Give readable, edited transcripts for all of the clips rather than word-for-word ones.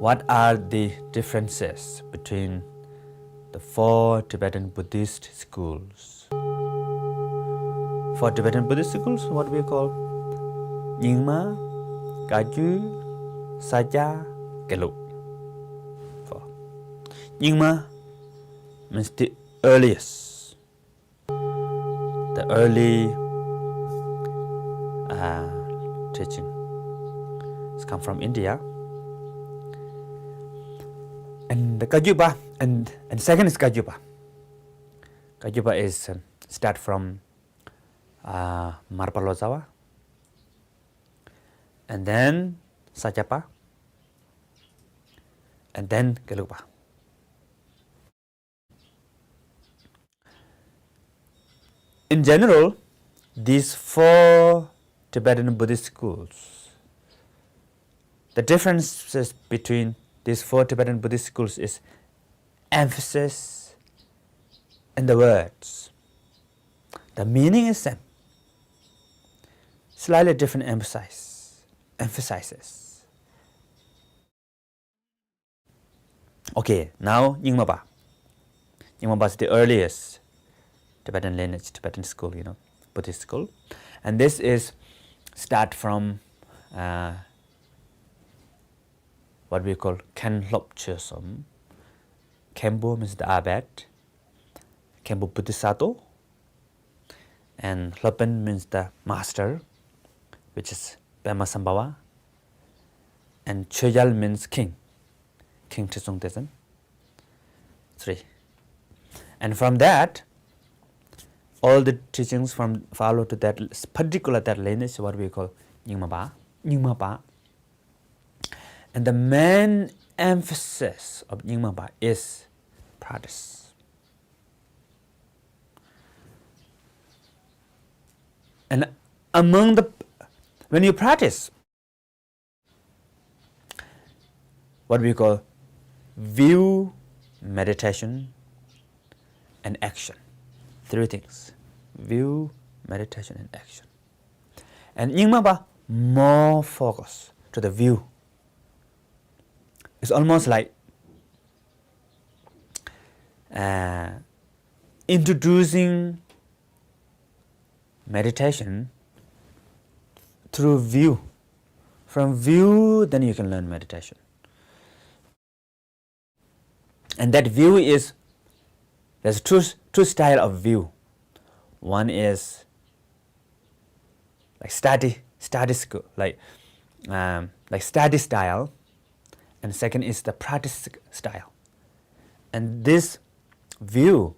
what are the differences between the four Tibetan Buddhist schools? Four Tibetan Buddhist schools, what we call Nyingma, Kagyu, Sakya, Gelug. Four. Nyingma means the earliest, the early teaching. It's come from India. And the Kagyupa, and second is Kagyupa. Kagyupa is start from Marpalozawa, and then Sakyapa, and then Gelupa. In general, these four Tibetan Buddhist schools, the differences between these four Tibetan Buddhist schools is emphasis in the words. The meaning is same, slightly different emphasizes. Okay, now Nyingmapa. Nyingmapa is the earliest Tibetan lineage, Tibetan school, Buddhist school. And this is start from what we call Kenlop Chösom. Kempo means the abbot, Kempo Bodhisattva, and Lopen means the master, which is Pema Sambhava, and Choyal means king, King Trisung Tesen. 3. And from that, all the teachings follow to that particular lineage, what we call Nyingmapa. And the main emphasis of Nyingmapa is practice. And when you practice, what we call view, meditation, and action. 3 things: view, meditation, and action. And Nyingmapa more focus to the view. It's almost like introducing meditation through view. From view, then you can learn meditation. And that view is, there's two style of view. One is like study school, like study style, and second is the practice style. And this view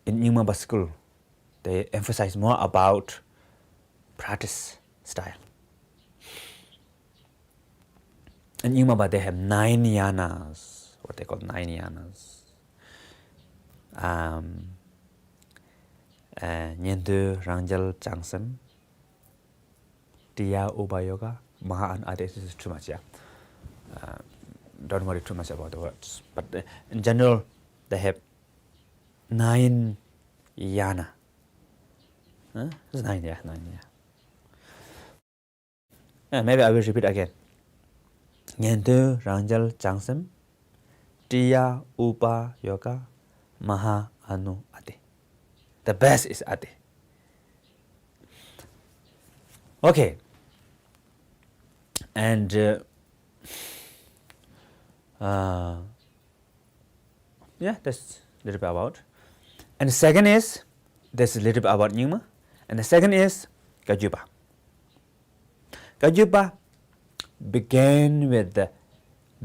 in Nyingmapa school, they emphasize more about practice style. In Nyingmapa, they have 9 yanas, what they call 9 yanas. Nyendu, Rangjal, Changsam, Tiya, Uba Yoga, Maha and Ade. This is too much, yeah. Don't worry too much about the words. But in general, they have 9 yana. It's 9, yeah, 9, yeah. Maybe I will repeat again. Nyendu, Rangjal, Changsam, Tiya, Upa, Yoga, Maha, Anu, Ade. The best is Ade. Okay. And that's a little bit about. And the second is, this is a little bit about Nyingma. And the second is Kagyupa. Kagyupa began with the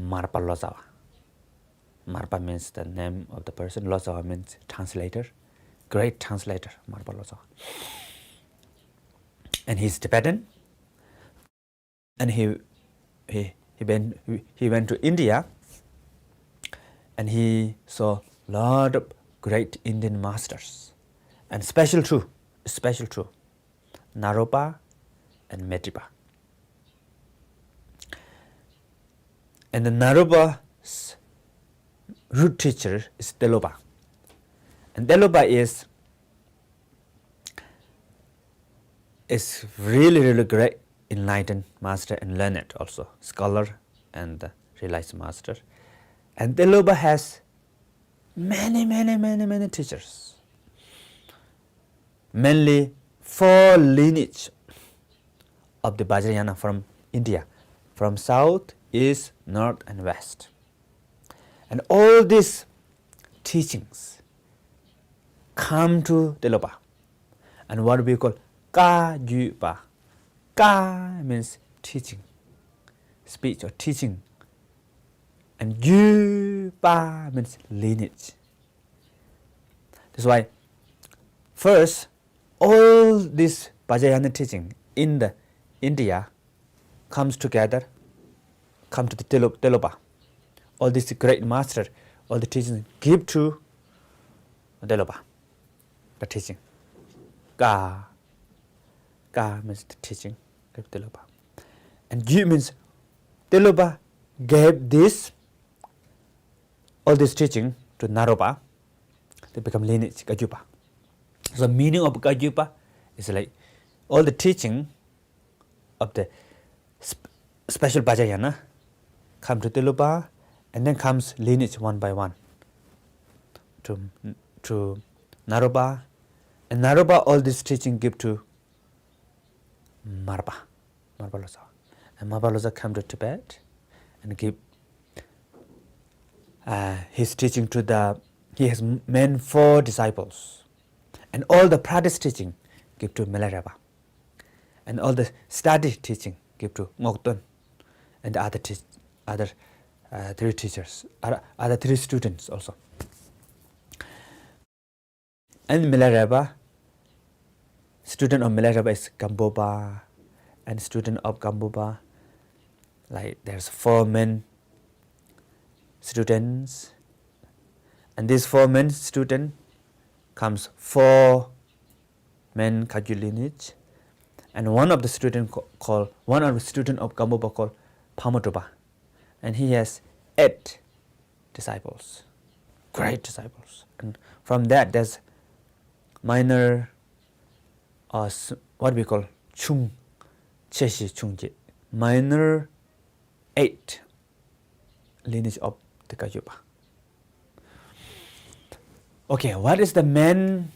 Marpa Lozawa. Marpa means the name of the person. Lozawa means translator. Great translator, Marpa Lozawa. And he's Tibetan. And he went to India, and he saw a lot of great Indian masters, and special two, Naropa and Metripa. And the Naropa's root teacher is Gelupa. And Gelupa is really, really great enlightened master and learned also, scholar and the realized master. And Gelupa has many teachers. Mainly 4 lineage of the Vajrayana from India, from south, east, north, and west. And all these teachings come to Gelupa, and what we call Kagyupa. Ka means teaching, speech or teaching, and Gyupa means lineage. That's why first all this Vajrayana teaching in the India comes together, come to the Gelupa. All this great master, all the teachings give to Gelupa, the teaching. Ka means the teaching, give Gelupa. And Gyu means Gelupa gave this, all this teaching to Naropa. They become lineage, Kagyupa. So the meaning of Kagyupa is like all the teaching of the special Vajrayana come to Gelupa, and then comes lineage one by one to Naropa, and Naropa all this teaching give to Marpa Loza, and Marpa Loza come to Tibet and give his teaching to the. He has made 4 disciples, and all the practice teaching give to Milarepa, and all the study teaching give to Ngokton, and the other 3 teachers, other 3 students also. And Milarepa, student of Milarepa is Gambopa, and student of Gambopa, like there's 4 men students, and these 4 men students comes 4 men Kagyu lineage, and one of the student of Gambopa called Pamatupa, and he has 8 disciples, great disciples. And from that there's minor, what we call Chung Cheshi Chungji, minor 8 lineage of the Kagyupa. Okay, what is the main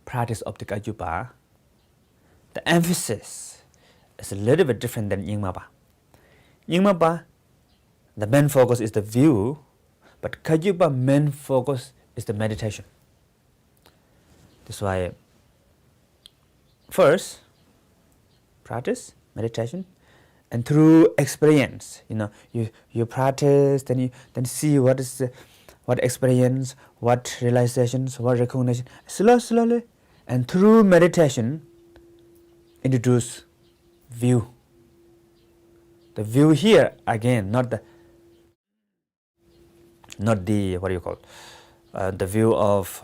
practice of the Kagyupa? The emphasis is a little bit different than Nyingmapa. Nyingmapa, the main focus is the view, but Kagyupa main focus is the meditation. That's why first practice meditation, and through experience, you practice, then see what experience, what realizations, what recognition, slowly, and through meditation introduce view. The view here again, not the what do you call the view of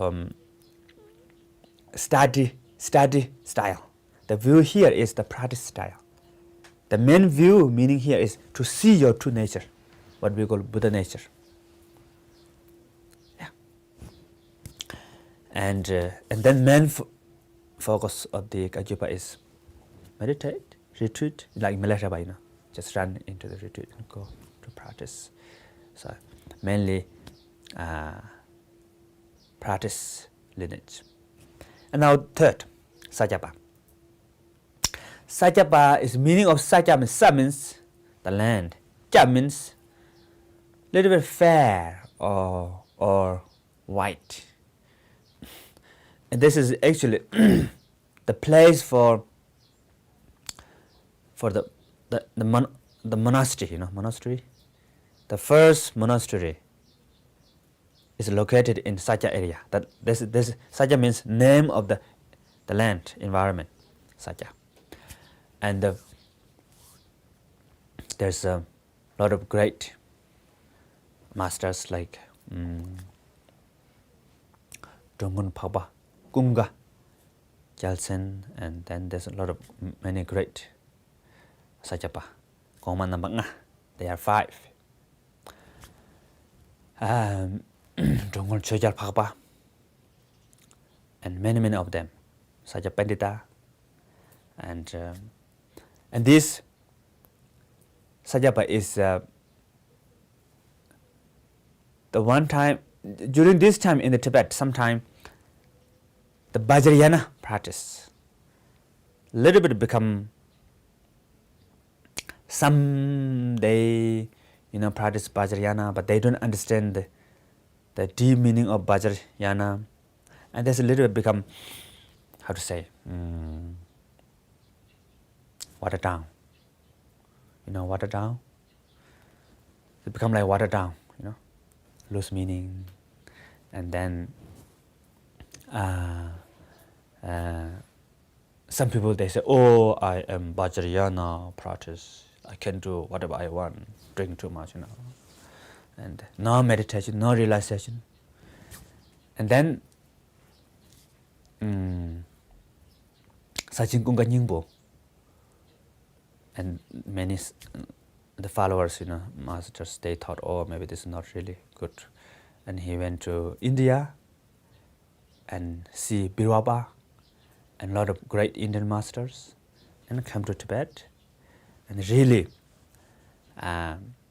study style. The view here is the practice style. The main view meaning here is to see your true nature, what we call Buddha nature. Yeah. And then main focus of the Kagyupa is meditate, retreat, like Milarepa, just run into the retreat and go to practice. So mainly practice lineage. And now third, Sakyapa. Sakyapa is meaning of Sakya means Sa means the land. Kya means little bit fair or white. And this is actually the place for the monastery, monastery. The first monastery is located in Sakya area. That this Sakya means name of the land, environment, Sakya. And there's a lot of great masters like Dongun Paba, Gunga, Jalsen, and then there's a lot of many great Sakyapa. They are 5. Dongun Chojal Paba, and many of them, Sajapandita, and this Sakyapa is the one time, during this time in the Tibet, sometime the Vajrayana practice little bit become, some they practice Vajrayana, but they don't understand the deep meaning of Vajrayana, and there's a little bit become, how to say, watered down. Watered down. It become like watered down, lose meaning, and then some people they say, oh, I am Vajrayana practice, I can do whatever I want, drink too much, and no meditation, no realization. And then Sachin Kunga Nyingbo and many the followers, masters, they thought, oh, maybe this is not really good. And he went to India and see Birwaba and a lot of great Indian masters, and come to Tibet and really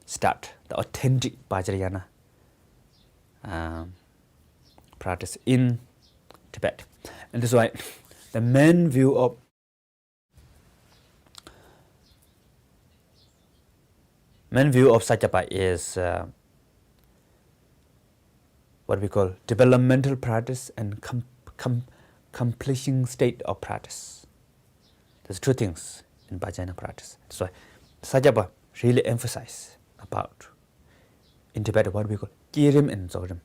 start the authentic Vajrayana practice in Tibet. And that's why the main view of Sakyapa is what we call developmental practice and completing state of practice. There's two things in Vajrayana practice. That's why Sakyapa really emphasize about, in Tibet, what we call Kirim and Dzogrim.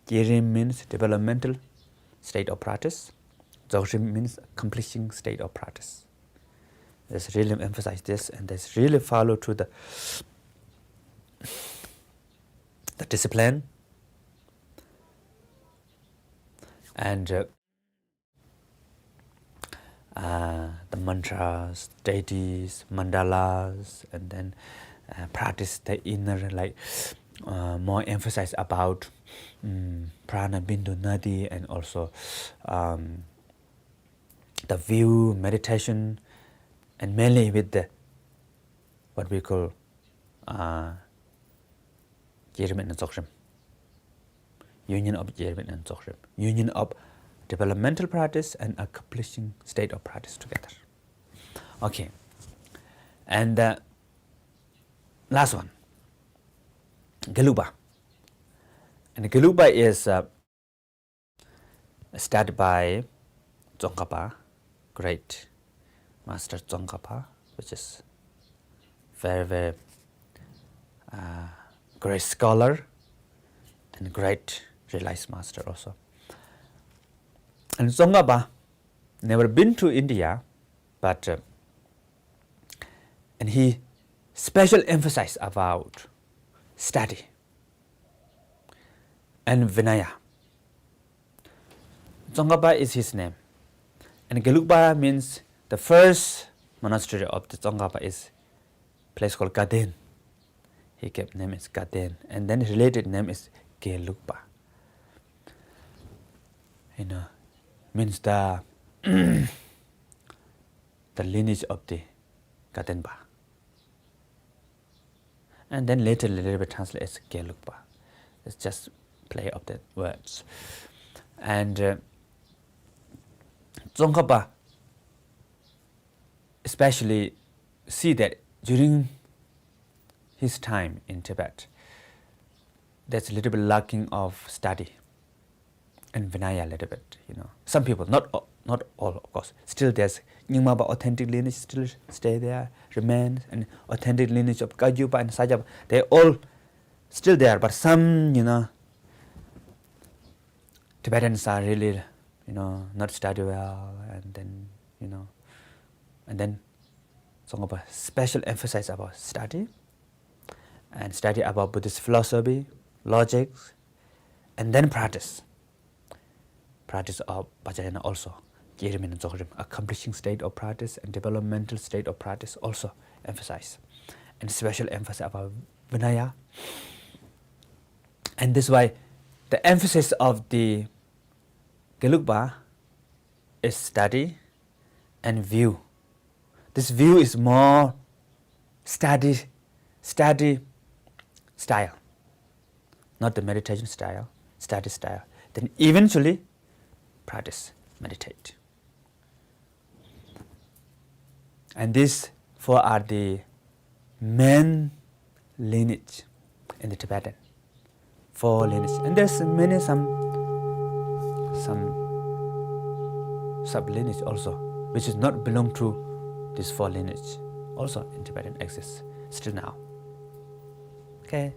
Kirim means developmental state of practice. Dzogrim means completing state of practice. There's really emphasize this, and there's really follow to the discipline and the mantras, deities, mandalas, and then practice the inner, like more emphasize about prana, bindu, nadi, and also the view, meditation, and mainly with the what we call Yerim and Dzogrim. Union of Yerim and Dzogrim. Union of developmental practice and accomplishing state of practice together. Okay. And last one, Gelupa. And Gelupa is started by Tsongkhapa, great master Tsongkhapa, which is very, very great scholar and great realized master also. And Tsongkhapa never been to India, but and he special emphasize about study and Vinaya. Tsongkhapa is his name, and Gelupa means the first monastery of the Tsongkhapa is place called Gaden. He kept name is Gaden, and then related name is Gelupa. Means the the lineage of the Gadenpa. And then later a little bit translate as Gelupa. It's just play of the words. And Tsongkhapa especially see that during his time in Tibet, there's a little bit lacking of study and Vinaya a little bit, Some people, not all, of course. Still there's Nyingmapa authentic lineage still stay there, remain, and authentic lineage of Kagyupa and Sakyapa, they all still there, but some, Tibetans are really, not study well, and then, and then Tsongkhapa special emphasis about study, and study about Buddhist philosophy, logic, and then practice. Practice of Vajrayana also, Yerim and Dzogrim, accomplishing state of practice and developmental state of practice also emphasize, and special emphasis about Vinaya. And this is why the emphasis of the Gelupa is study and view. This view is more study study style, not the meditation style, study style. Then eventually practice, meditate. And these four are the main lineage in the Tibetan. Four lineage. And there's many some sub-lineage also, which is not belong to these four lineage. Also in Tibetan exists still now. Okay.